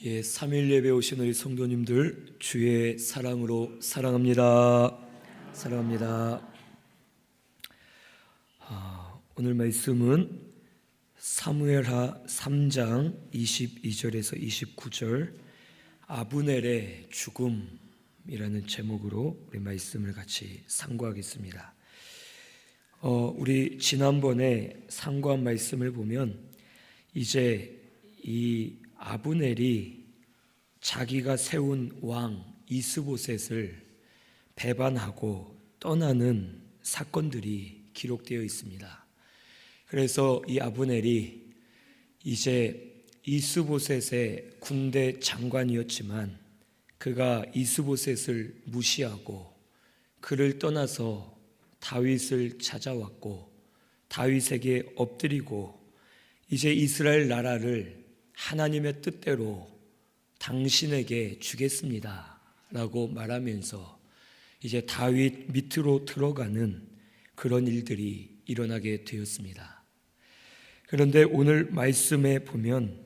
3일 예배 오신 우리 성도님들 주의 사랑으로 사랑합니다. 사랑합니다. 오늘 말씀은 사무엘하 3장 22절에서 29절 아브넬의 죽음이라는 제목으로 우리 말씀을 같이 상고하겠습니다. 우리 지난번에 상고한 말씀을 보면 이제 이 아브넬이 자기가 세운 왕 이스보셋을 배반하고 떠나는 사건들이 기록되어 있습니다. 그래서 이 아브넬이 이제 이스보셋의 군대 장관이었지만 그가 이스보셋을 무시하고 그를 떠나서 다윗을 찾아왔고 다윗에게 엎드리고 이제 이스라엘 나라를 하나님의 뜻대로 당신에게 주겠습니다 라고 말하면서 이제 다윗 밑으로 들어가는 그런 일들이 일어나게 되었습니다. 그런데 오늘 말씀에 보면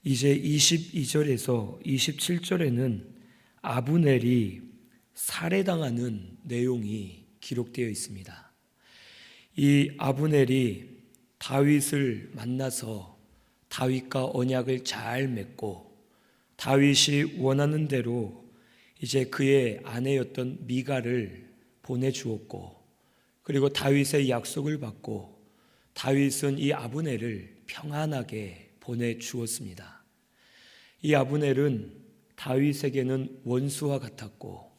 이제 22절에서 27절에는 아브넬이 살해당하는 내용이 기록되어 있습니다. 이 아브넬이 다윗을 만나서 다윗과 언약을 잘 맺고 다윗이 원하는 대로 이제 그의 아내였던 미갈을 보내주었고 그리고 다윗의 약속을 받고 다윗은 이 아브넬을 평안하게 보내주었습니다. 이 아브넬은 다윗에게는 원수와 같았고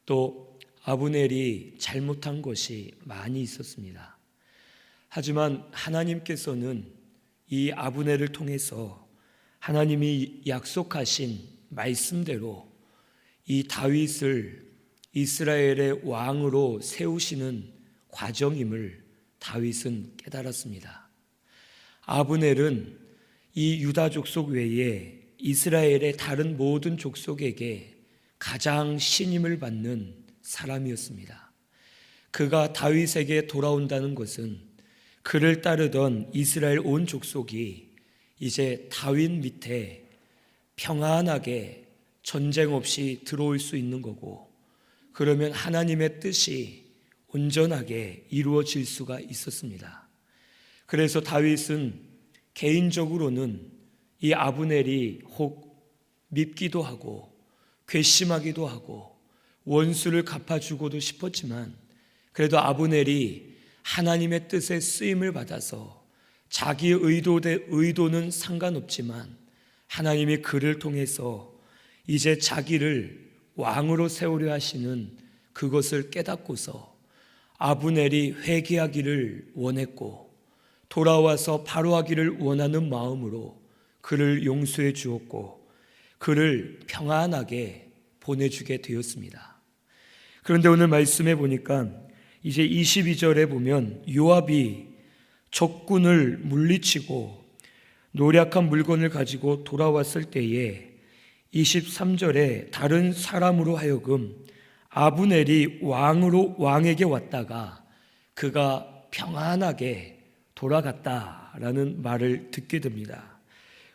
또 아브넬이 잘못한 것이 많이 있었습니다. 하지만 하나님께서는 이 아브넬을 통해서 하나님이 약속하신 말씀대로 이 다윗을 이스라엘의 왕으로 세우시는 과정임을 다윗은 깨달았습니다. 아브넬은 이 유다 족속 외에 이스라엘의 다른 모든 족속에게 가장 신임을 받는 사람이었습니다. 그가 다윗에게 돌아온다는 것은 그를 따르던 이스라엘 온 족속이 이제 다윗 밑에 평안하게 전쟁 없이 들어올 수 있는 거고 그러면 하나님의 뜻이 온전하게 이루어질 수가 있었습니다. 그래서 다윗은 개인적으로는 이 아브넬이 혹 밉기도 하고 괘씸하기도 하고 원수를 갚아주고도 싶었지만 그래도 아브넬이 하나님의 뜻에 쓰임을 받아서 자기의 의도는 상관없지만 하나님이 그를 통해서 이제 자기를 왕으로 세우려 하시는 그것을 깨닫고서 아브넬이 회개하기를 원했고 돌아와서 바로 하기를 원하는 마음으로 그를 용서해 주었고 그를 평안하게 보내주게 되었습니다. 그런데 오늘 말씀해 보니까 이제 22절에 보면 요압이 적군을 물리치고 노략한 물건을 가지고 돌아왔을 때에 23절에 다른 사람으로 하여금 아브넬이 왕에게 왔다가 그가 평안하게 돌아갔다라는 말을 듣게 됩니다.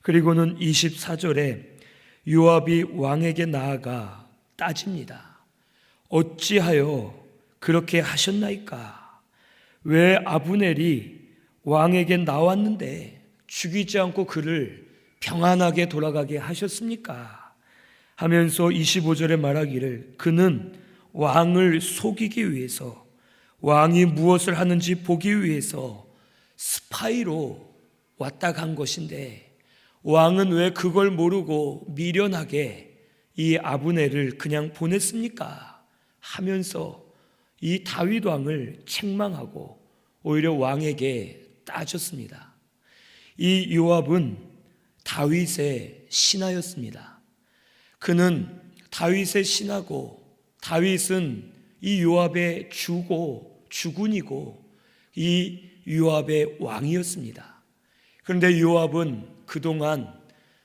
그리고는 24절에 요압이 왕에게 나아가 따집니다. 어찌하여 그렇게 하셨나이까? 왜 아브넬이 왕에게 나왔는데 죽이지 않고 그를 평안하게 돌아가게 하셨습니까? 하면서 25절에 말하기를 그는 왕을 속이기 위해서 왕이 무엇을 하는지 보기 위해서 스파이로 왔다 간 것인데 왕은 왜 그걸 모르고 미련하게 이 아브넬을 그냥 보냈습니까? 하면서 이 다윗 왕을 책망하고 오히려 왕에게 따졌습니다. 이 요압은 다윗의 신하였습니다. 그는 다윗의 신하고 다윗은 이 요압의 주고 주군이고 이 요압의 왕이었습니다. 그런데 요압은 그동안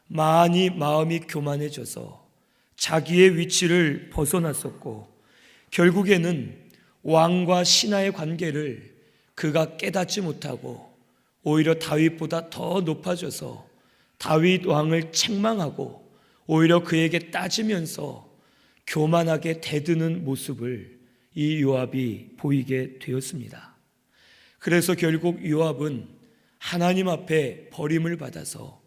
많이 마음이 교만해져서 자기의 위치를 벗어났었고 결국에는 왕과 신하의 관계를 그가 깨닫지 못하고 오히려 다윗보다 더 높아져서 다윗 왕을 책망하고 오히려 그에게 따지면서 교만하게 대드는 모습을 이 요압이 보이게 되었습니다. 그래서 결국 요압은 하나님 앞에 버림을 받아서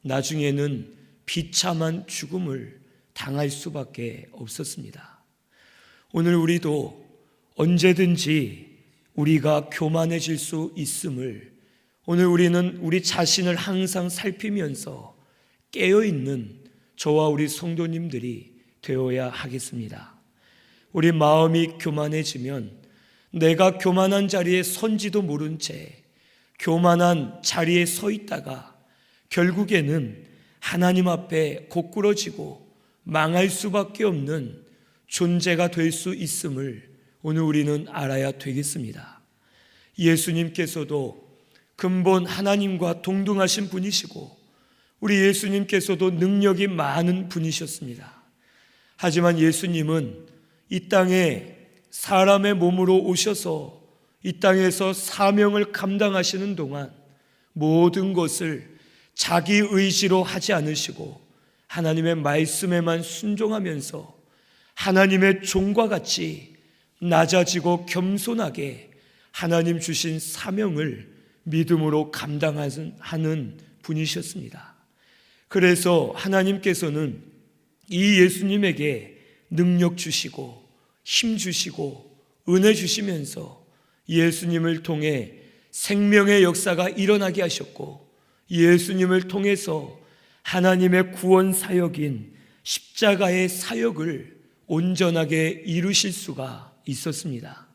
나중에는 비참한 죽음을 당할 수밖에 없었습니다. 오늘 우리도 언제든지 우리가 교만해질 수 있음을 오늘 우리는 우리 자신을 항상 살피면서 깨어있는 저와 우리 성도님들이 되어야 하겠습니다. 우리 마음이 교만해지면 내가 교만한 자리에 선지도 모른 채 교만한 자리에 서 있다가 결국에는 하나님 앞에 고꾸러지고 망할 수밖에 없는 존재가 될 수 있음을 오늘 우리는 알아야 되겠습니다. 예수님께서도 근본 하나님과 동등하신 분이시고 우리 예수님께서도 능력이 많은 분이셨습니다. 하지만 예수님은 이 땅에 사람의 몸으로 오셔서 이 땅에서 사명을 감당하시는 동안 모든 것을 자기 의지로 하지 않으시고 하나님의 말씀에만 순종하면서 하나님의 종과 같이 낮아지고 겸손하게 하나님 주신 사명을 믿음으로 감당하는 분이셨습니다. 그래서 하나님께서는 이 예수님에게 능력 주시고 힘 주시고 은혜 주시면서 예수님을 통해 생명의 역사가 일어나게 하셨고 예수님을 통해서 하나님의 구원 사역인 십자가의 사역을 온전하게 이루실 수가 있었습니다.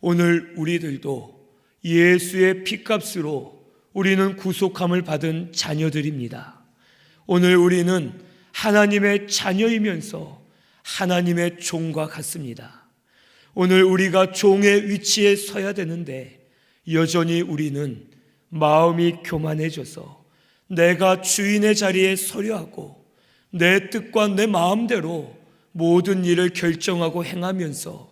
오늘 우리들도 예수의 피값으로 우리는 구속함을 받은 자녀들입니다. 오늘 우리는 하나님의 자녀이면서 하나님의 종과 같습니다. 오늘 우리가 종의 위치에 서야 되는데 여전히 우리는 마음이 교만해져서 내가 주인의 자리에 서려 하고 내 뜻과 내 마음대로 모든 일을 결정하고 행하면서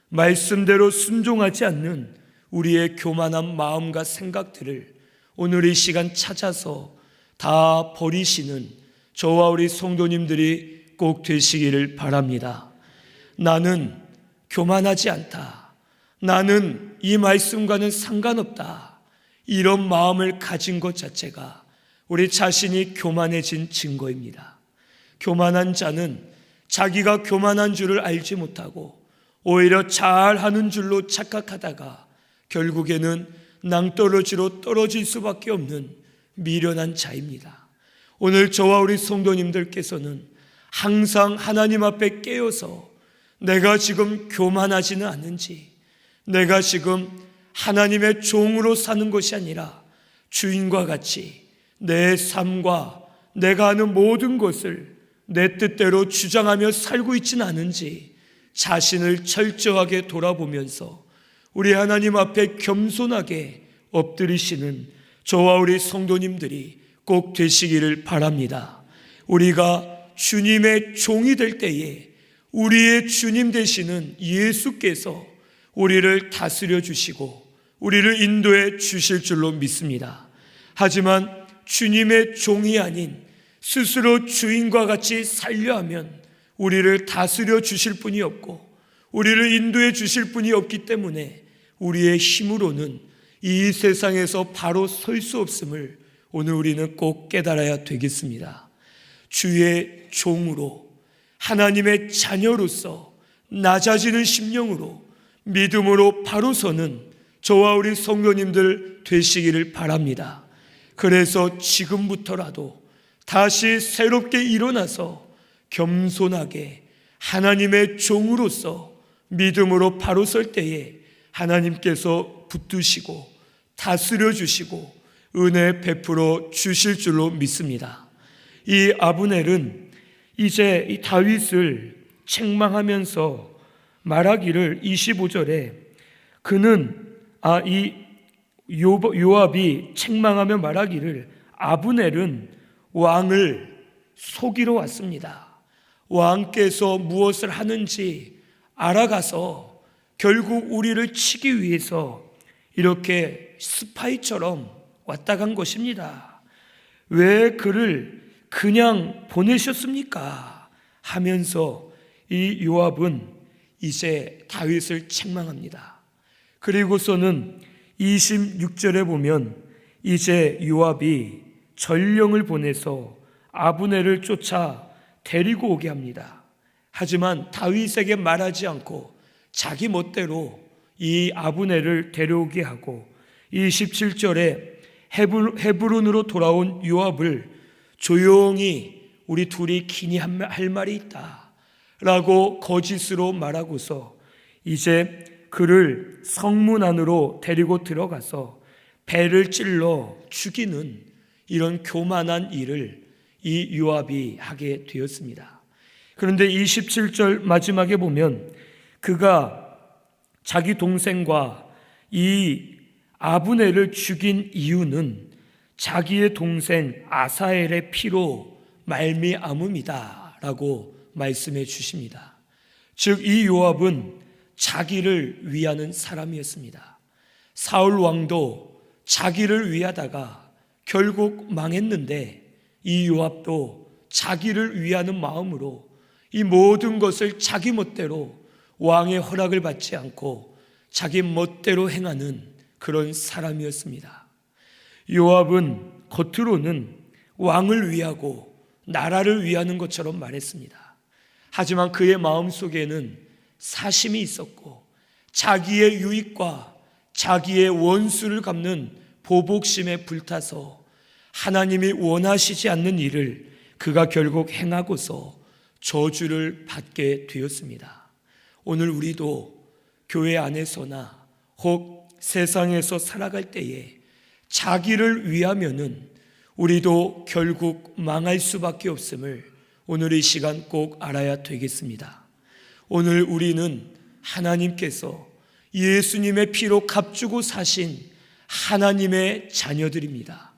말씀대로 순종하지 않는 우리의 교만한 마음과 생각들을 오늘 이 시간 찾아서 다 버리시는 저와 우리 성도님들이 꼭 되시기를 바랍니다. 나는 교만하지 않다. 나는 이 말씀과는 상관없다. 이런 마음을 가진 것 자체가 우리 자신이 교만해진 증거입니다. 교만한 자는 자기가 교만한 줄을 알지 못하고 오히려 잘하는 줄로 착각하다가 결국에는 낭떠러지로 떨어질 수밖에 없는 미련한 자입니다. 오늘 저와 우리 성도님들께서는 항상 하나님 앞에 깨어서 내가 지금 교만하지는 않은지, 내가 지금 하나님의 종으로 사는 것이 아니라 주인과 같이 내 삶과 내가 하는 모든 것을 내 뜻대로 주장하며 살고 있지는 않은지 자신을 철저하게 돌아보면서 우리 하나님 앞에 겸손하게 엎드리시는 저와 우리 성도님들이 꼭 되시기를 바랍니다. 우리가 주님의 종이 될 때에 우리의 주님 되시는 예수께서 우리를 다스려 주시고 우리를 인도해 주실 줄로 믿습니다. 하지만 주님의 종이 아닌 스스로 주인과 같이 살려 하면 우리를 다스려 주실 분이 없고 우리를 인도해 주실 분이 없기 때문에 우리의 힘으로는 이 세상에서 바로 설 수 없음을 오늘 우리는 꼭 깨달아야 되겠습니다. 주의 종으로 하나님의 자녀로서 낮아지는 심령으로 믿음으로 바로 서는 저와 우리 성도님들 되시기를 바랍니다. 그래서 지금부터라도 다시 새롭게 일어나서 겸손하게 하나님의 종으로서 믿음으로 바로 설 때에 하나님께서 붙드시고 다스려 주시고 은혜 베풀어 주실 줄로 믿습니다. 이 아브넬은 이제 이 다윗을 책망하면서 말하기를 25절에 그는 이 요압이 책망하며 말하기를 아브넬은 왕을 속이러 왔습니다. 왕께서 무엇을 하는지 알아가서 결국 우리를 치기 위해서 이렇게 스파이처럼 왔다 간 것입니다. 왜 그를 그냥 보내셨습니까? 하면서 이 요압은 이제 다윗을 책망합니다. 그리고서는 26절에 보면 이제 요압이 전령을 보내서 아브넬을 쫓아 데리고 오게 합니다. 하지만 다윗에게 말하지 않고 자기 멋대로 이 아브넬을 데려오게 하고 27절에 헤브론으로 돌아온 요압을 조용히 우리 둘이 긴히 할 말이 있다 라고 거짓으로 말하고서 이제 그를 성문 안으로 데리고 들어가서 배를 찔러 죽이는 이런 교만한 일을 이 요압이 하게 되었습니다. 그런데 27절 마지막에 보면 그가 자기 동생과 이 아브넬을 죽인 이유는 자기의 동생 아사엘의 피로 말미암음이다 라고 말씀해 주십니다. 즉 이 요압은 자기를 위하는 사람이었습니다. 사울 왕도 자기를 위하다가 결국 망했는데 이 요압도 자기를 위하는 마음으로 이 모든 것을 자기 멋대로 왕의 허락을 받지 않고 자기 멋대로 행하는 그런 사람이었습니다. 요압은 겉으로는 왕을 위하고 나라를 위하는 것처럼 말했습니다. 하지만 그의 마음속에는 사심이 있었고 자기의 유익과 자기의 원수를 갚는 보복심에 불타서 하나님이 원하시지 않는 일을 그가 결국 행하고서 저주를 받게 되었습니다. 오늘 우리도 교회 안에서나 혹 세상에서 살아갈 때에 자기를 위하면은 우리도 결국 망할 수밖에 없음을 오늘 이 시간 꼭 알아야 되겠습니다. 오늘 우리는 하나님께서 예수님의 피로 값주고 사신 하나님의 자녀들입니다.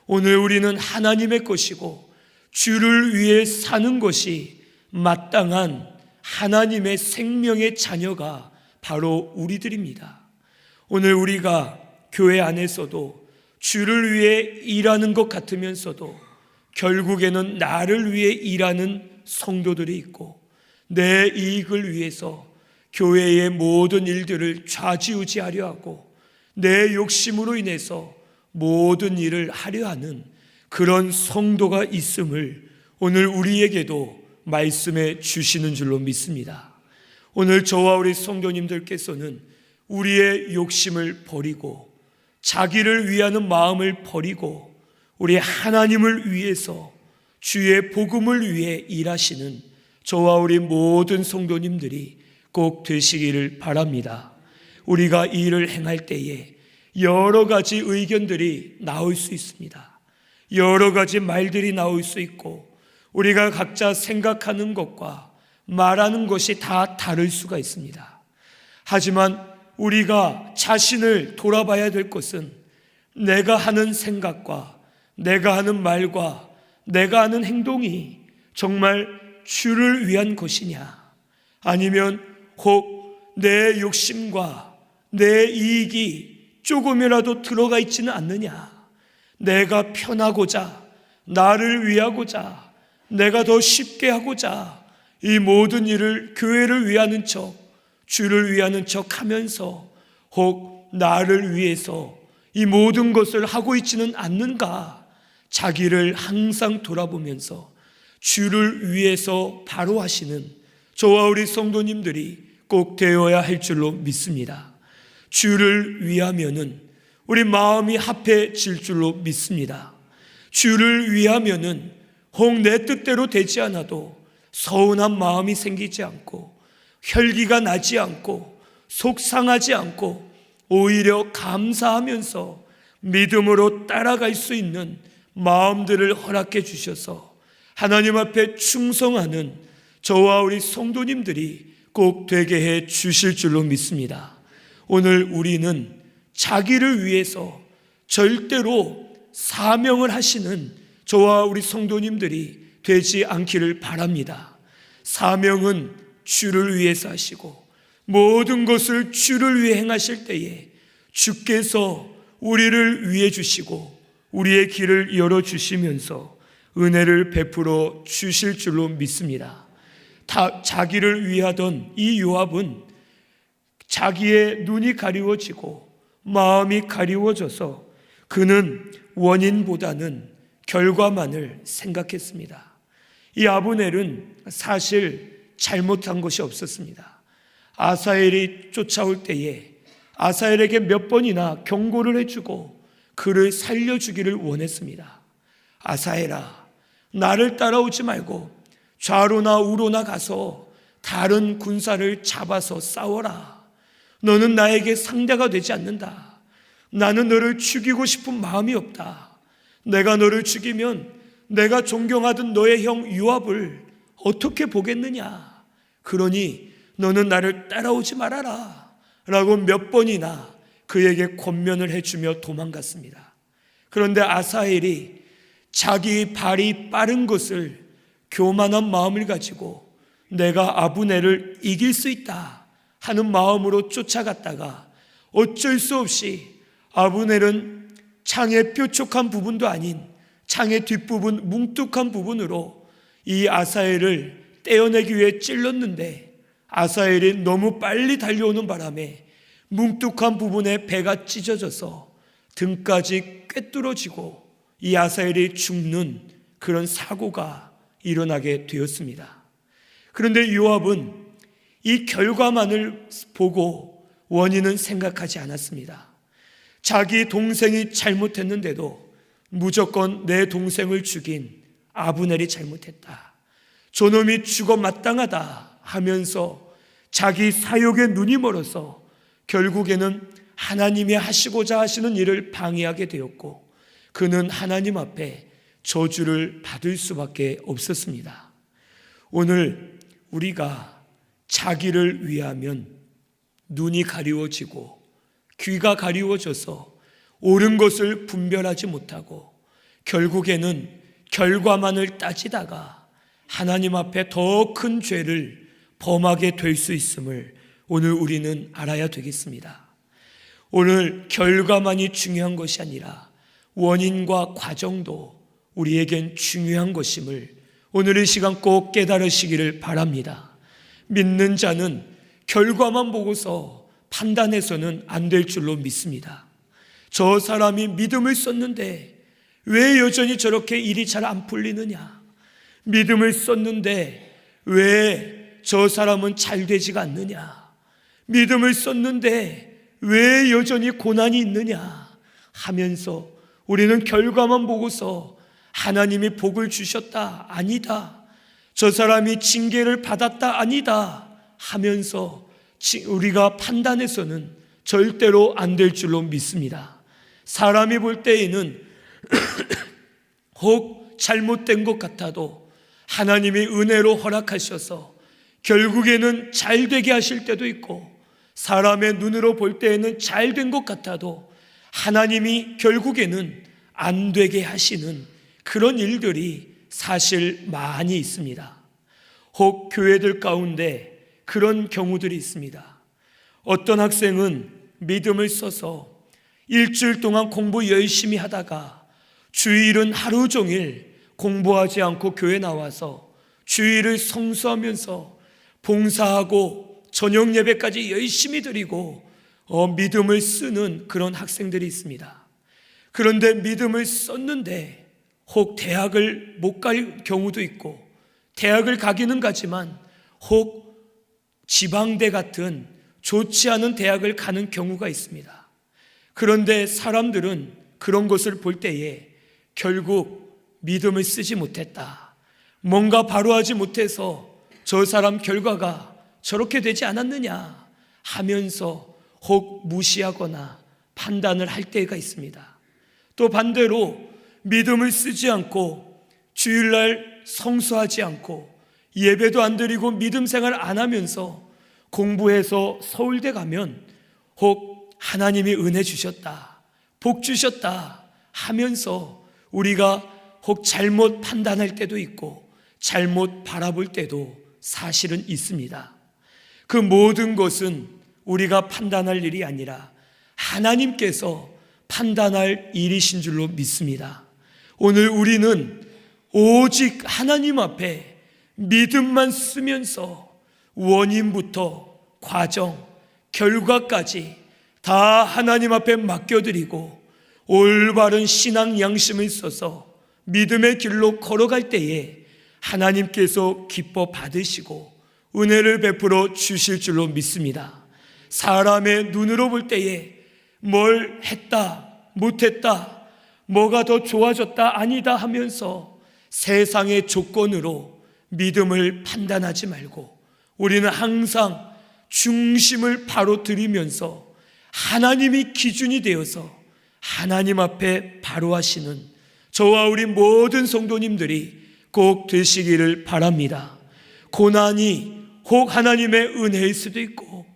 오늘 우리는 하나님의 것이고 주를 위해 사는 것이 마땅한 하나님의 생명의 자녀가 바로 우리들입니다. 오늘 우리가 교회 안에서도 주를 위해 일하는 것 같으면서도 결국에는 나를 위해 일하는 성도들이 있고 내 이익을 위해서 교회의 모든 일들을 좌지우지하려 하고 내 욕심으로 인해서 모든 일을 하려 하는 그런 성도가 있음을 오늘 우리에게도 말씀해 주시는 줄로 믿습니다. 오늘 저와 우리 성도님들께서는 우리의 욕심을 버리고 자기를 위하는 마음을 버리고 우리 하나님을 위해서 주의 복음을 위해 일하시는 저와 우리 모든 성도님들이 꼭 되시기를 바랍니다. 우리가 이 일을 행할 때에 여러 가지 의견들이 나올 수 있습니다. 여러 가지 말들이 나올 수 있고 우리가 각자 생각하는 것과 말하는 것이 다 다를 수가 있습니다. 하지만 우리가 자신을 돌아봐야 될 것은 내가 하는 생각과 내가 하는 말과 내가 하는 행동이 정말 주를 위한 것이냐, 아니면 혹 내 욕심과 내 이익이 조금이라도 들어가 있지는 않느냐, 내가 편하고자, 나를 위하고자, 내가 더 쉽게 하고자 이 모든 일을 교회를 위하는 척, 주를 위하는 척 하면서 혹 나를 위해서 이 모든 것을 하고 있지는 않는가, 자기를 항상 돌아보면서 주를 위해서 바로 하시는 저와 우리 성도님들이 꼭 되어야 할 줄로 믿습니다. 주를 위하면은 우리 마음이 합해질 줄로 믿습니다. 주를 위하면은 혹 내 뜻대로 되지 않아도 서운한 마음이 생기지 않고 혈기가 나지 않고 속상하지 않고 오히려 감사하면서 믿음으로 따라갈 수 있는 마음들을 허락해 주셔서 하나님 앞에 충성하는 저와 우리 성도님들이 꼭 되게 해 주실 줄로 믿습니다. 오늘 우리는 자기를 위해서 절대로 사명을 하시는 저와 우리 성도님들이 되지 않기를 바랍니다. 사명은 주를 위해서 하시고 모든 것을 주를 위해 행하실 때에 주께서 우리를 위해 주시고 우리의 길을 열어주시면서 은혜를 베풀어 주실 줄로 믿습니다. 자기를 위하던 이 요압은 자기의 눈이 가리워지고 마음이 가리워져서 그는 원인보다는 결과만을 생각했습니다. 이 아브넬은 사실 잘못한 것이 없었습니다. 아사엘이 쫓아올 때에 아사엘에게 몇 번이나 경고를 해주고 그를 살려주기를 원했습니다. 아사엘아, 나를 따라오지 말고 좌로나 우로나 가서 다른 군사를 잡아서 싸워라. 너는 나에게 상대가 되지 않는다. 나는 너를 죽이고 싶은 마음이 없다. 내가 너를 죽이면 내가 존경하던 너의 형 요압을 어떻게 보겠느냐. 그러니 너는 나를 따라오지 말아라 라고 몇 번이나 그에게 권면을 해주며 도망갔습니다. 그런데 아사엘이 자기 발이 빠른 것을 교만한 마음을 가지고 내가 아브넬을 이길 수 있다 하는 마음으로 쫓아갔다가 어쩔 수 없이 아브넬은 창의 뾰족한 부분도 아닌 창의 뒷부분 뭉툭한 부분으로 이 아사엘을 떼어내기 위해 찔렀는데 아사엘이 너무 빨리 달려오는 바람에 뭉툭한 부분에 배가 찢어져서 등까지 꿰뚫어지고 이 아사엘이 죽는 그런 사고가 일어나게 되었습니다. 그런데 요압은 이 결과만을 보고 원인은 생각하지 않았습니다. 자기 동생이 잘못했는데도 무조건 내 동생을 죽인 아브넬이 잘못했다. 저놈이 죽어 마땅하다 하면서 자기 사욕에 눈이 멀어서 결국에는 하나님이 하시고자 하시는 일을 방해하게 되었고 그는 하나님 앞에 저주를 받을 수밖에 없었습니다. 오늘 우리가 자기를 위하면 눈이 가리워지고 귀가 가리워져서 옳은 것을 분별하지 못하고 결국에는 결과만을 따지다가 하나님 앞에 더 큰 죄를 범하게 될 수 있음을 오늘 우리는 알아야 되겠습니다. 오늘 결과만이 중요한 것이 아니라 원인과 과정도 우리에겐 중요한 것임을 오늘 이 시간 꼭 깨달으시기를 바랍니다. 믿는 자는 결과만 보고서 판단해서는 안 될 줄로 믿습니다. 저 사람이 믿음을 썼는데 왜 여전히 저렇게 일이 잘 안 풀리느냐? 믿음을 썼는데 왜 저 사람은 잘 되지가 않느냐? 믿음을 썼는데 왜 여전히 고난이 있느냐? 하면서 우리는 결과만 보고서 하나님이 복을 주셨다, 아니다. 저 사람이 징계를 받았다, 아니다. 하면서 우리가 판단해서는 절대로 안 될 줄로 믿습니다. 사람이 볼 때에는 혹 잘못된 것 같아도 하나님이 은혜로 허락하셔서 결국에는 잘 되게 하실 때도 있고 사람의 눈으로 볼 때에는 잘 된 것 같아도 하나님이 결국에는 안 되게 하시는 그런 일들이 사실 많이 있습니다. 혹 교회들 가운데 그런 경우들이 있습니다. 어떤 학생은 믿음을 써서 일주일 동안 공부 열심히 하다가 주일은 하루 종일 공부하지 않고 교회 나와서 주일을 성수하면서 봉사하고 저녁 예배까지 열심히 드리고 믿음을 쓰는 그런 학생들이 있습니다. 그런데 믿음을 썼는데 혹 대학을 못 갈 경우도 있고 대학을 가기는 가지만 혹 지방대 같은 좋지 않은 대학을 가는 경우가 있습니다. 그런데 사람들은 그런 것을 볼 때에 결국 믿음을 쓰지 못했다, 뭔가 바로 하지 못해서 저 사람 결과가 저렇게 되지 않았느냐 하면서 혹 무시하거나 판단을 할 때가 있습니다. 또 반대로 믿음을 쓰지 않고 주일날 성수하지 않고 예배도 안 드리고 믿음 생활 안 하면서 공부해서 서울대 가면 혹 하나님이 은혜 주셨다, 복 주셨다 하면서 우리가 혹 잘못 판단할 때도 있고 잘못 바라볼 때도 사실은 있습니다. 그 모든 것은 우리가 판단할 일이 아니라 하나님께서 판단할 일이신 줄로 믿습니다. 오늘 우리는 오직 하나님 앞에 믿음만 쓰면서 원인부터 과정, 결과까지 다 하나님 앞에 맡겨드리고 올바른 신앙 양심을 써서 믿음의 길로 걸어갈 때에 하나님께서 기뻐 받으시고 은혜를 베풀어 주실 줄로 믿습니다. 사람의 눈으로 볼 때에 뭘 했다, 못했다, 뭐가 더 좋아졌다, 아니다 하면서 세상의 조건으로 믿음을 판단하지 말고 우리는 항상 중심을 바로 들이면서 하나님이 기준이 되어서 하나님 앞에 바로 하시는 저와 우리 모든 성도님들이 꼭 되시기를 바랍니다. 고난이 혹 하나님의 은혜일 수도 있고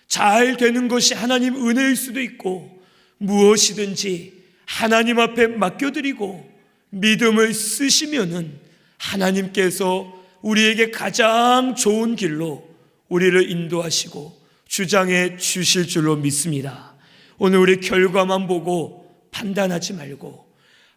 잘 되는 것이 하나님 은혜일 수도 있고 무엇이든지 하나님 앞에 맡겨드리고 믿음을 쓰시면은 하나님께서 우리에게 가장 좋은 길로 우리를 인도하시고 주장해 주실 줄로 믿습니다. 오늘 우리 결과만 보고 판단하지 말고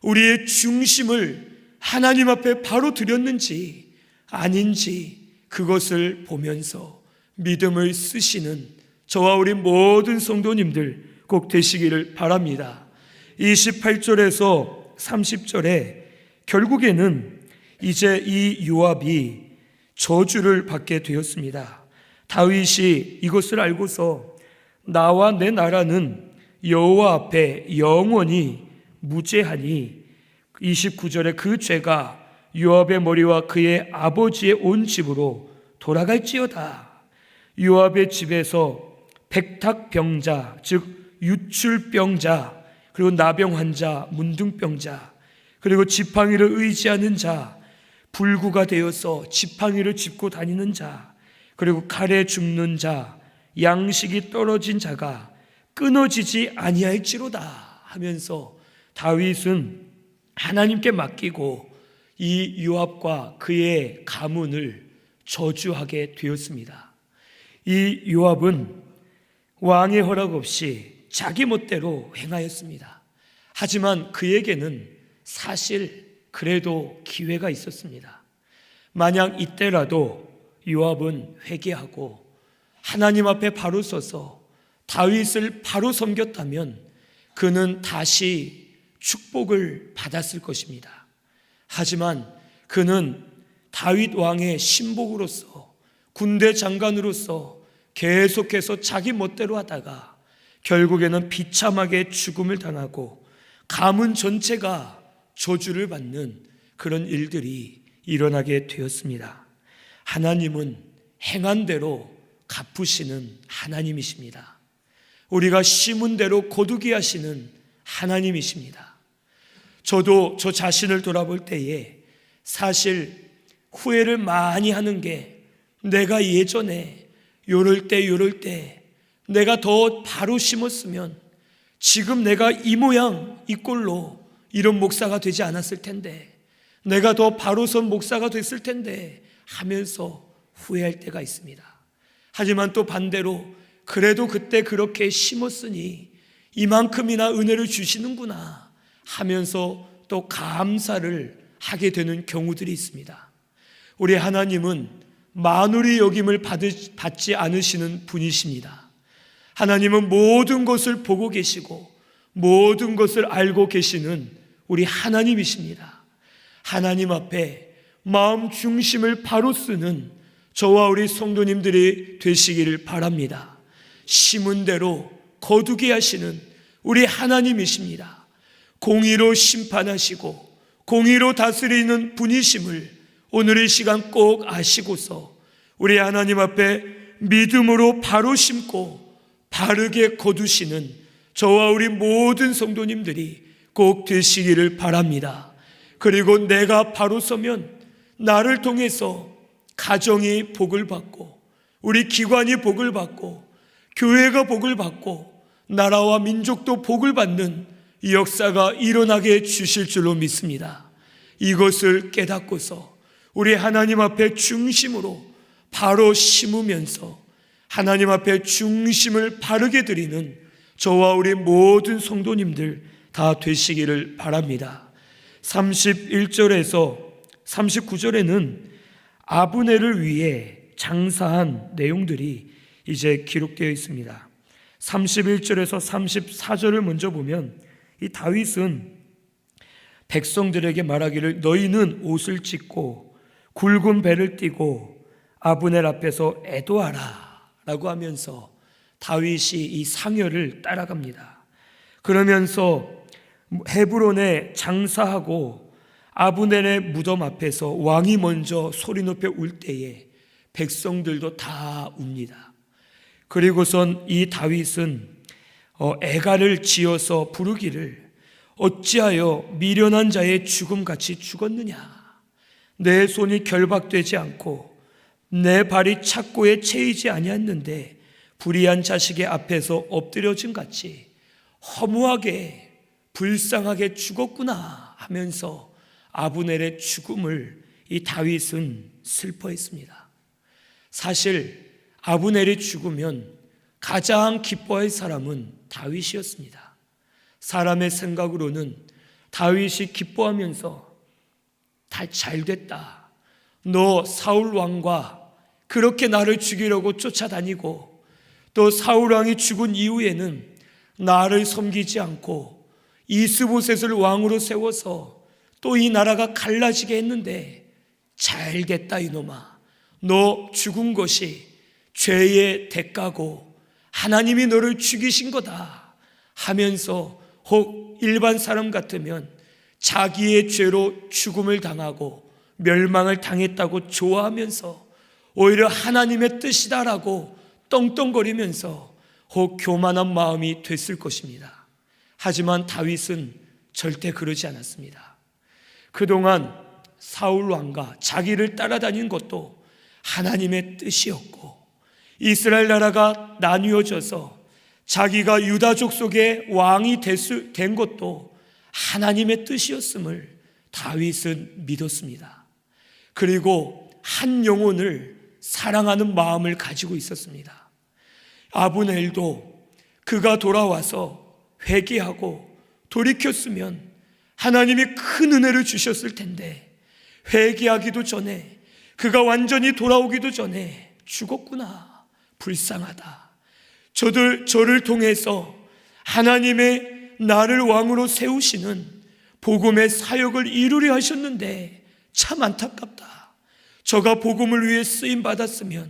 우리의 중심을 하나님 앞에 바로 드렸는지 아닌지 그것을 보면서 믿음을 쓰시는 저와 우리 모든 성도님들 꼭 되시기를 바랍니다. 28절에서 30절에 결국에는 이제 이 요압이 저주를 받게 되었습니다. 다윗이 이것을 알고서 나와 내 나라는 여호와 앞에 영원히 무죄하니 29절에 그 죄가 요압의 머리와 그의 아버지의 온 집으로 돌아갈지어다. 요압의 집에서 백탁병자 즉 유출병자 그리고 나병환자 문둥병자 그리고 지팡이를 의지하는 자 불구가 되어서 지팡이를 짚고 다니는 자 그리고 칼에 죽는 자 양식이 떨어진 자가 끊어지지 아니할지로다 하면서 다윗은 하나님께 맡기고 이 요압과 그의 가문을 저주하게 되었습니다. 이 요압은 왕의 허락 없이 자기 멋대로 행하였습니다. 하지만 그에게는 사실 그래도 기회가 있었습니다. 만약 이때라도 요압은 회개하고 하나님 앞에 바로 서서 다윗을 바로 섬겼다면 그는 다시 축복을 받았을 것입니다. 하지만 그는 다윗 왕의 신복으로서 군대 장관으로서 계속해서 자기 멋대로 하다가 결국에는 비참하게 죽음을 당하고 가문 전체가 저주를 받는 그런 일들이 일어나게 되었습니다. 하나님은 행한 대로 갚으시는 하나님이십니다. 우리가 심은 대로 거두게 하시는 하나님이십니다. 저도 저 자신을 돌아볼 때에 사실 후회를 많이 하는 게 내가 예전에 요럴 때 내가 더 바로 심었으면 지금 내가 이 모양 이 꼴로 이런 목사가 되지 않았을 텐데 내가 더 바로 선 목사가 됐을 텐데 하면서 후회할 때가 있습니다. 하지만 또 반대로 그래도 그때 그렇게 심었으니 이만큼이나 은혜를 주시는구나 하면서 또 감사를 하게 되는 경우들이 있습니다. 우리 하나님은 만울의 여김을 받지 않으시는 분이십니다. 하나님은 모든 것을 보고 계시고 모든 것을 알고 계시는 우리 하나님이십니다. 하나님 앞에 마음 중심을 바로 쓰는 저와 우리 성도님들이 되시기를 바랍니다. 심은 대로 거두게 하시는 우리 하나님이십니다. 공의로 심판하시고 공의로 다스리는 분이심을 오늘 이 시간 꼭 아시고서 우리 하나님 앞에 믿음으로 바로 심고 바르게 거두시는 저와 우리 모든 성도님들이 꼭 되시기를 바랍니다. 그리고 내가 바로 서면 나를 통해서 가정이 복을 받고 우리 기관이 복을 받고 교회가 복을 받고 나라와 민족도 복을 받는 이 역사가 일어나게 주실 줄로 믿습니다. 이것을 깨닫고서 우리 하나님 앞에 중심으로 바로 심으면서 하나님 앞에 중심을 바르게 드리는 저와 우리 모든 성도님들 다 되시기를 바랍니다. 31절에서 39절에는 아브넬을 위해 장사한 내용들이 이제 기록되어 있습니다. 31절에서 34절을 먼저 보면 이 다윗은 백성들에게 말하기를 너희는 옷을 찢고 굵은 배를 띠고 아브넬 앞에서 애도하라 라고 하면서 다윗이 이 상여를 따라갑니다. 그러면서 헤브론에 장사하고 아브넬의 무덤 앞에서 왕이 먼저 소리 높여 울 때에 백성들도 다 웁니다. 그리고선 이 다윗은 애가를 지어서 부르기를 어찌하여 미련한 자의 죽음같이 죽었느냐. 내 손이 결박되지 않고 내 발이 착고에 채이지 아니었는데 불의한 자식의 앞에서 엎드려진 같이 허무하게 불쌍하게 죽었구나 하면서 아브넬의 죽음을 이 다윗은 슬퍼했습니다. 사실 아브넬이 죽으면 가장 기뻐할 사람은 다윗이었습니다. 사람의 생각으로는 다윗이 기뻐하면서 다 잘됐다. 너 사울 왕과 그렇게 나를 죽이려고 쫓아다니고 또 사울 왕이 죽은 이후에는 나를 섬기지 않고 이스보셋을 왕으로 세워서 또 이 나라가 갈라지게 했는데 잘됐다 이놈아. 너 죽은 것이 죄의 대가고 하나님이 너를 죽이신 거다 하면서 혹 일반 사람 같으면 자기의 죄로 죽음을 당하고 멸망을 당했다고 좋아하면서 오히려 하나님의 뜻이다라고 떵떵거리면서 혹 교만한 마음이 됐을 것입니다. 하지만 다윗은 절대 그러지 않았습니다. 그동안 사울 왕과 자기를 따라다닌 것도 하나님의 뜻이었고 이스라엘 나라가 나뉘어져서 자기가 유다족 속의 왕이 된 것도 하나님의 뜻이었음을 다윗은 믿었습니다. 그리고 한 영혼을 사랑하는 마음을 가지고 있었습니다. 아브넬도 그가 돌아와서 회개하고 돌이켰으면 하나님이 큰 은혜를 주셨을 텐데 회개하기도 전에 그가 완전히 돌아오기도 전에 죽었구나. 불쌍하다. 저를 통해서 하나님의 나를 왕으로 세우시는 복음의 사역을 이루려 하셨는데 참 안타깝다. 저가 복음을 위해 쓰임 받았으면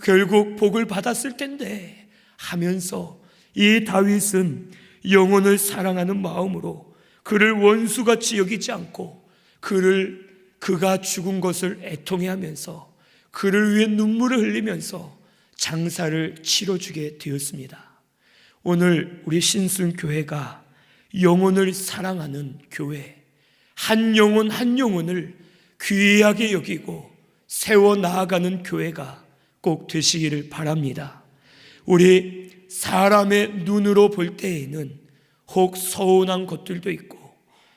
결국 복을 받았을 텐데 하면서 이 다윗은 영혼을 사랑하는 마음으로 그를 원수같이 여기지 않고 그가 죽은 것을 애통해하면서 그를 위해 눈물을 흘리면서 장사를 치러주게 되었습니다. 오늘 우리 신순교회가 영혼을 사랑하는 교회, 한 영혼 한 영혼을 귀하게 여기고 세워 나아가는 교회가 꼭 되시기를 바랍니다. 우리 사람의 눈으로 볼 때에는 혹 서운한 것들도 있고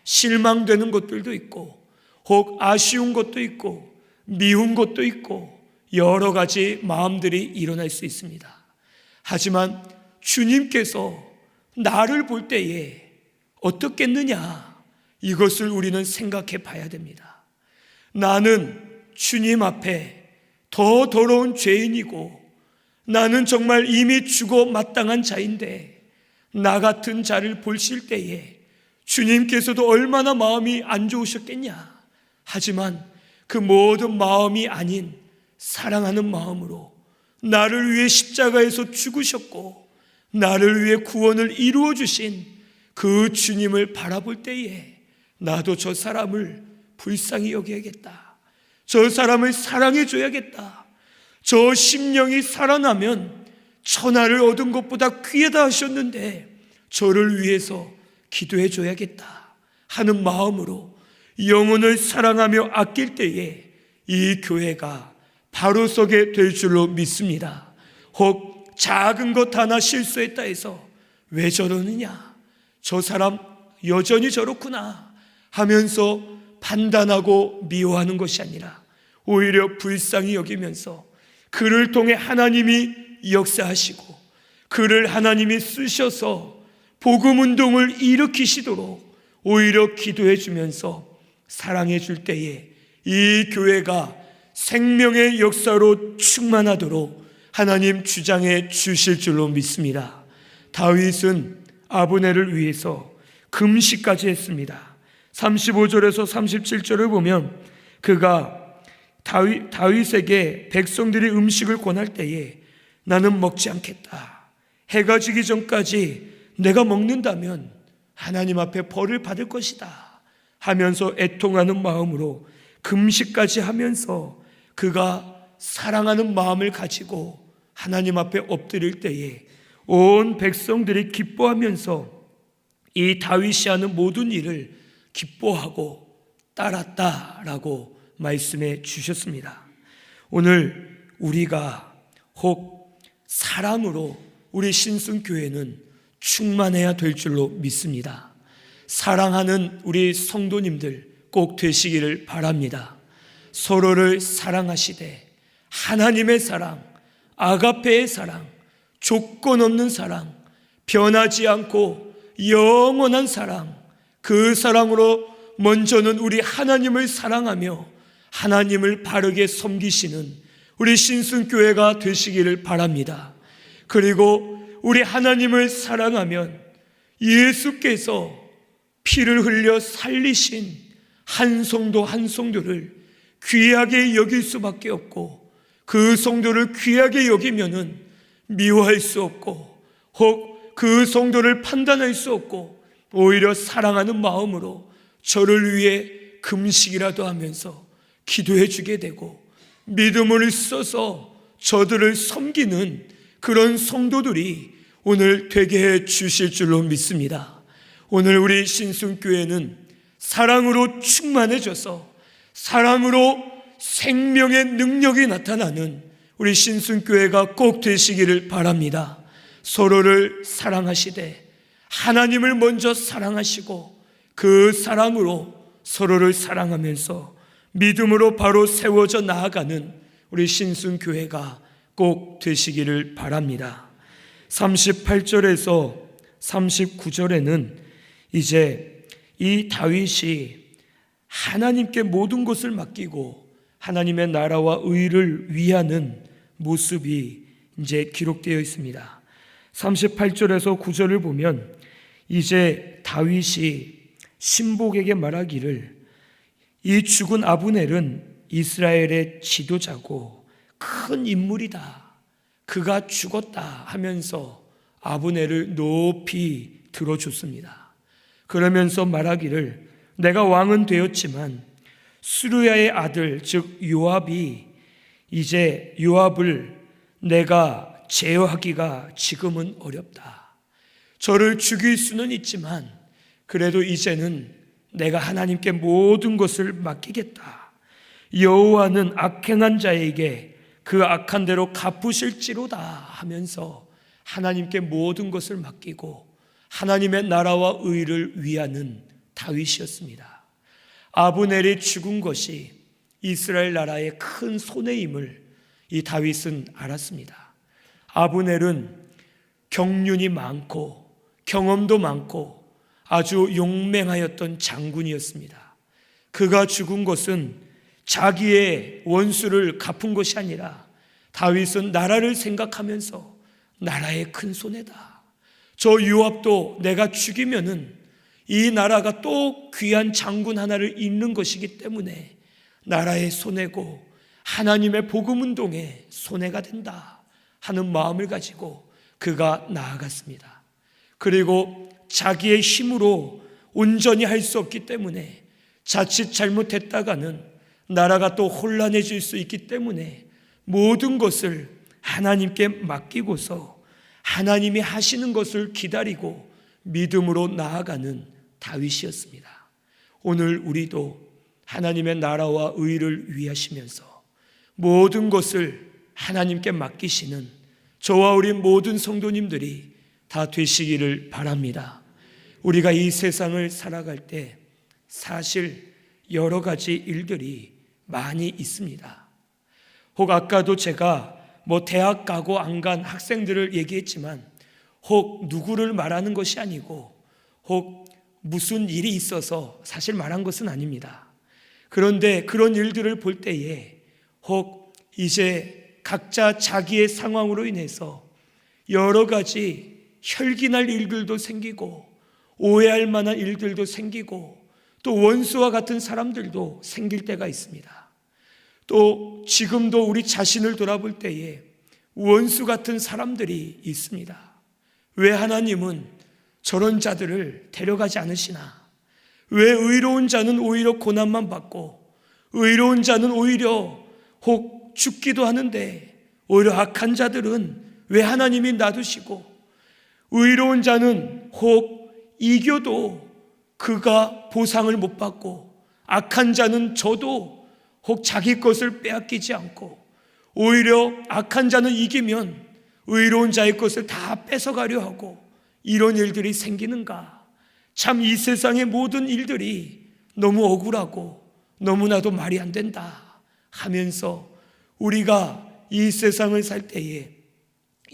실망되는 것들도 있고 혹 아쉬운 것도 있고 미운 것도 있고 여러 가지 마음들이 일어날 수 있습니다. 하지만 주님께서 나를 볼 때에 어떻겠느냐, 이것을 우리는 생각해 봐야 됩니다. 나는 주님 앞에 더 더러운 죄인이고 나는 정말 이미 죽어 마땅한 자인데 나 같은 자를 보실 때에 주님께서도 얼마나 마음이 안 좋으셨겠냐. 하지만 그 모든 마음이 아닌 사랑하는 마음으로 나를 위해 십자가에서 죽으셨고 나를 위해 구원을 이루어 주신 그 주님을 바라볼 때에 나도 저 사람을 불쌍히 여겨야겠다. 저 사람을 사랑해 줘야겠다. 저 심령이 살아나면 천하를 얻은 것보다 귀하다 하셨는데 저를 위해서 기도해 줘야겠다 하는 마음으로 영혼을 사랑하며 아낄 때에 이 교회가 바로 서게 될 줄로 믿습니다. 혹 작은 것 하나 실수했다 해서 왜 저러느냐, 저 사람 여전히 저렇구나 하면서 판단하고 미워하는 것이 아니라 오히려 불쌍히 여기면서 그를 통해 하나님이 역사하시고 그를 하나님이 쓰셔서 복음 운동을 일으키시도록 오히려 기도해 주면서 사랑해 줄 때에 이 교회가 생명의 역사로 충만하도록 하나님 주장해 주실 줄로 믿습니다. 다윗은 아브넬을 위해서 금식까지 했습니다. 35절에서 37절을 보면 그가 다윗에게 백성들이 음식을 권할 때에 나는 먹지 않겠다. 해가 지기 전까지 내가 먹는다면 하나님 앞에 벌을 받을 것이다 하면서 애통하는 마음으로 금식까지 하면서 그가 사랑하는 마음을 가지고 하나님 앞에 엎드릴 때에 온 백성들이 기뻐하면서 이 다윗이 하는 모든 일을 기뻐하고 따랐다라고 말씀해 주셨습니다. 오늘 우리가 혹 사랑으로 우리 신순교회는 충만해야 될 줄로 믿습니다. 사랑하는 우리 성도님들 꼭 되시기를 바랍니다. 서로를 사랑하시되 하나님의 사랑, 아가페의 사랑, 조건 없는 사랑, 변하지 않고 영원한 사랑, 그 사랑으로 먼저는 우리 하나님을 사랑하며 하나님을 바르게 섬기시는 우리 신순교회가 되시기를 바랍니다. 그리고 우리 하나님을 사랑하면 예수께서 피를 흘려 살리신 한 성도 한 성도를 귀하게 여길 수밖에 없고, 그 성도를 귀하게 여기면은 미워할 수 없고 혹 그 성도를 판단할 수 없고 오히려 사랑하는 마음으로 저를 위해 금식이라도 하면서 기도해 주게 되고 믿음을 써서 저들을 섬기는 그런 성도들이 오늘 되게 해 주실 줄로 믿습니다. 오늘 우리 신순교회는 사랑으로 충만해져서 사랑으로 생명의 능력이 나타나는 우리 신순교회가 꼭 되시기를 바랍니다. 서로를 사랑하시되 하나님을 먼저 사랑하시고 그 사랑으로 서로를 사랑하면서 믿음으로 바로 세워져 나아가는 우리 신순교회가 꼭 되시기를 바랍니다. 38절에서 39절에는 이제 이 다윗이 하나님께 모든 것을 맡기고 하나님의 나라와 의를 위하는 모습이 이제 기록되어 있습니다. 38절에서 9절을 보면 이제 다윗이 신복에게 말하기를 이 죽은 아브넬은 이스라엘의 지도자고 큰 인물이다. 그가 죽었다 하면서 아브넬을 높이 들어줬습니다. 그러면서 말하기를 내가 왕은 되었지만 수르야의 아들 즉 요압이 이제 요압을 내가 제어하기가 지금은 어렵다. 저를 죽일 수는 있지만 그래도 이제는 내가 하나님께 모든 것을 맡기겠다. 여호와는 악행한 자에게 그 악한 대로 갚으실지로다 하면서 하나님께 모든 것을 맡기고 하나님의 나라와 의를 위하는 다윗이었습니다. 아브넬이 죽은 것이 이스라엘 나라의 큰 손해임을 이 다윗은 알았습니다. 아브넬은 경륜이 많고 경험도 많고 아주 용맹하였던 장군이었습니다. 그가 죽은 것은 자기의 원수를 갚은 것이 아니라 다윗은 나라를 생각하면서 나라의 큰 손해다. 저 요압도 내가 죽이면은 이 나라가 또 귀한 장군 하나를 잃는 것이기 때문에 나라의 손해고 하나님의 복음 운동에 손해가 된다 하는 마음을 가지고 그가 나아갔습니다. 그리고 자기의 힘으로 온전히 할 수 없기 때문에 자칫 잘못했다가는 나라가 또 혼란해질 수 있기 때문에 모든 것을 하나님께 맡기고서 하나님이 하시는 것을 기다리고 믿음으로 나아가는 다윗이었습니다. 오늘 우리도 하나님의 나라와 의를 위하시면서 모든 것을 하나님께 맡기시는 저와 우리 모든 성도님들이 다 되시기를 바랍니다. 우리가 이 세상을 살아갈 때 사실 여러 가지 일들이 많이 있습니다. 혹 아까도 제가 대학 가고 안 간 학생들을 얘기했지만 혹 누구를 말하는 것이 아니고 혹 무슨 일이 있어서 사실 말한 것은 아닙니다. 그런데 그런 일들을 볼 때에 혹 이제 각자 자기의 상황으로 인해서 여러 가지 혈기날 일들도 생기고 오해할 만한 일들도 생기고 또 원수와 같은 사람들도 생길 때가 있습니다. 또 지금도 우리 자신을 돌아볼 때에 원수 같은 사람들이 있습니다. 왜 하나님은 저런 자들을 데려가지 않으시나? 왜 의로운 자는 오히려 고난만 받고 의로운 자는 오히려 혹 죽기도 하는데 오히려 악한 자들은 왜 하나님이 놔두시고 의로운 자는 혹 이겨도 그가 보상을 못 받고 악한 자는 저도 혹 자기 것을 빼앗기지 않고 오히려 악한 자는 이기면 의로운 자의 것을 다 뺏어가려 하고 이런 일들이 생기는가? 참 이 세상의 모든 일들이 너무 억울하고 너무나도 말이 안 된다 하면서 우리가 이 세상을 살 때에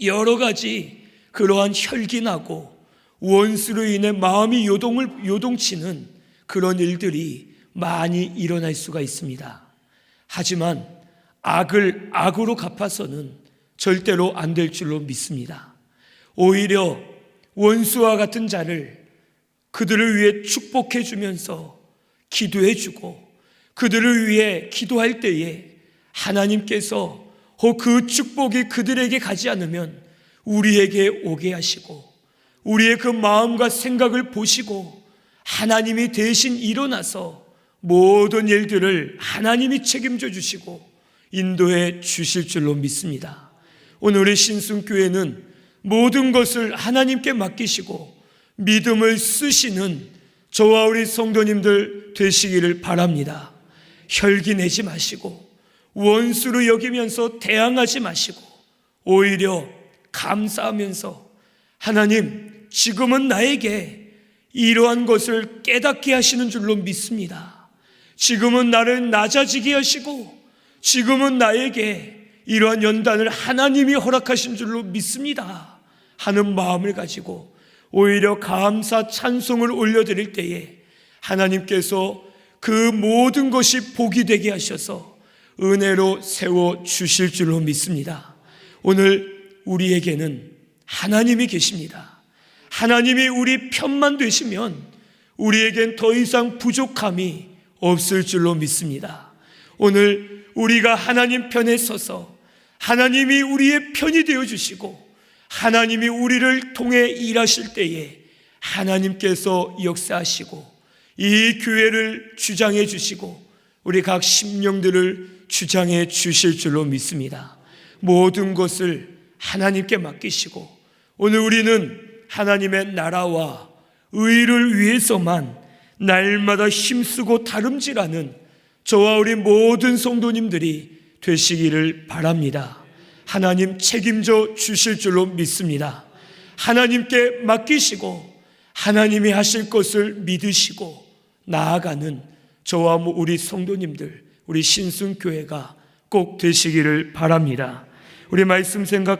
여러 가지 그러한 혈기나고 원수로 인해 마음이 요동치는 그런 일들이 많이 일어날 수가 있습니다. 하지만 악을 악으로 갚아서는 절대로 안 될 줄로 믿습니다. 오히려 원수와 같은 자를 그들을 위해 축복해 주면서 기도해 주고 그들을 위해 기도할 때에 하나님께서 그 축복이 그들에게 가지 않으면 우리에게 오게 하시고 우리의 그 마음과 생각을 보시고 하나님이 대신 일어나서 모든 일들을 하나님이 책임져 주시고 인도해 주실 줄로 믿습니다. 오늘 우리 신순교회는 모든 것을 하나님께 맡기시고 믿음을 쓰시는 저와 우리 성도님들 되시기를 바랍니다. 혈기 내지 마시고 원수로 여기면서 대항하지 마시고 오히려 감사하면서 하나님 지금은 나에게 이러한 것을 깨닫게 하시는 줄로 믿습니다. 지금은 나를 낮아지게 하시고 지금은 나에게 이러한 연단을 하나님이 허락하신 줄로 믿습니다 하는 마음을 가지고 오히려 감사 찬송을 올려드릴 때에 하나님께서 그 모든 것이 복이 되게 하셔서 은혜로 세워주실 줄로 믿습니다. 오늘 우리에게는 하나님이 계십니다. 하나님이 우리 편만 되시면 우리에겐 더 이상 부족함이 없을 줄로 믿습니다. 오늘 우리가 하나님 편에 서서 하나님이 우리의 편이 되어주시고 하나님이 우리를 통해 일하실 때에 하나님께서 역사하시고 이 교회를 주장해 주시고 우리 각 심령들을 주장해 주실 줄로 믿습니다. 모든 것을 하나님께 맡기시고 오늘 우리는 하나님의 나라와 의를 위해서만 날마다 힘쓰고 다름질하는 저와 우리 모든 성도님들이 되시기를 바랍니다. 하나님 책임져 주실 줄로 믿습니다. 하나님께 맡기시고 하나님이 하실 것을 믿으시고 나아가는 저와 우리 성도님들, 우리 신순교회가 꼭 되시기를 바랍니다. 우리 말씀 생각하면서